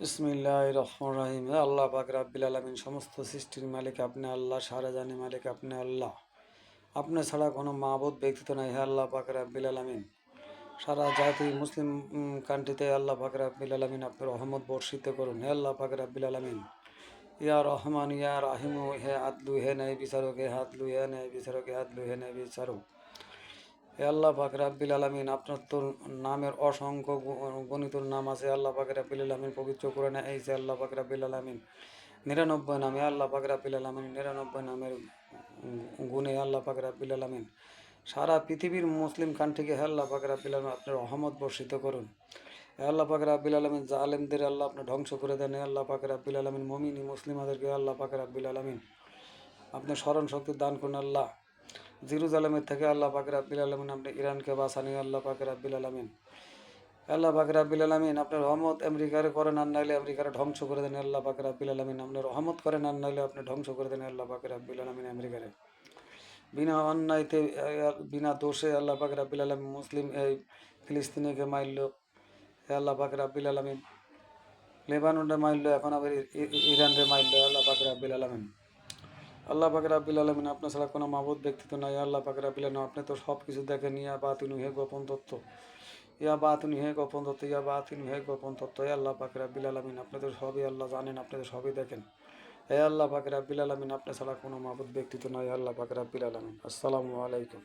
বিসমিল্লাহির রহমানির রহিম। হে আল্লাহ পাক রাব্বিল আলামিন, সমস্ত সৃষ্টির মালিক আপনি আল্লাহ, সারা জানি মালিক আপনি আল্লাহ। আপনি ছাড়া কোনো মাবুদ ব্যতীত নাই। হে আল্লাহ পাক রাব্বিল আলামিন, সারা জাতি মুসলিম কান্ট্রিতে আল্লাহ পাক রাব্বিল আলামিন আপনি রহমত বর্ষিত করুন। হে আল্লাহ পাক রাব্বিল আলামিন, ইয়া রহমান ইয়া রাহিমু, হে আদলু হে ন্যায় বিচারক, হে আদলু হে ন্যায় বিচারক, হে আদলু হে ন্যায় বিচারক। হে আল্লাহ পাক রাব্বিল আলামিন, আপনার তো নামের অসংখ্য গণিত নাম আছে। আল্লাহ পাক রাব্বিল আলামিন পবিত্র কোরআনে এইছে আল্লাহ পাক রাব্বিল আলামিন 99 নামে আল্লাহ পাক রাব্বিল আলামিন 99 নামের গুণে আল্লাহ পাক রাব্বিল আলামিন সারা পৃথিবীর মুসলিম কান্ট্রিকে হে আল্লাহ পাক রাব্বিল আলামিন আপনার রহমত বর্ষিত করুন। হে আল্লাহ পাক রাব্বিল আলামিন, জালেমদের আল্লাহ আপনি ধ্বংস করে দেন। হে আল্লাহ পাক রাব্বিল আলামিন, মুমিনি মুসলিমাদেরকে আল্লাহ পাক রাব্বিল আলামিন আপনি স্মরণ শক্তি দান করুন। আল্লাহ জেরুজালেমের থেকে আল্লাহ পাক রাব্বিল আলামিন আপনি ইরানকে বাঁচানি। আল্লাহ পাক রাব্বিল আলামিন, আল্লাহ পাক রাব্বিল আলামিন আপনার রহমত আমেরিকার করেন, আর নাইলে আমেরিকার ধ্বংস করে দেন। আল্লাহ পাক রাব্বিল আলামিন আপনার রহমত করেন, আর নাইলে আপনি ধ্বংস করে দেন। আল্লাহ পাক রাব্বিল আলামিন আমেরিকারে বিনা অন্যায়তে বিনা দোষে আল্লাহ পাক রাব্বিল আলামিন মুসলিম এই ফিলিস্তিনিকে মারল। হে আল্লাহ পাক রাব্বিল আলামিন লেবাননে মারল, এখন আবার ইরানরে মারল। আল্লাহ পাক রাব্বিল আলামিন, আল্লাহ পাক রাব্বিল আলামিন আপনার ছাড়া কোনো মাবুদ ব্যক্তিত্ব নাই। আল্লাহ পাক রাব্বিল আলামিন আপনি তো সব কিছু দেখেন। ইয়া বাতিনু হে গোপন তত্ত্ব, ইয়া বাতিনু হে গোপন তত্ত্ব, ইয়া বাতিনু হে গোপন তত্ত্ব। হে আল্লাহ পাক রাব্বিল আলামিন আপনি তো সবই আল্লাহ জানেন, আপনি তো সবই দেখেন। হে আল্লাহ পাক রাব্বিল আলামিন আপনি ছাড়া কোনো মাবুদ ব্যক্তিত্ব নাই। আল্লাহ পাক রাব্বিল আলামিন। আসসালামু আলাইকুম।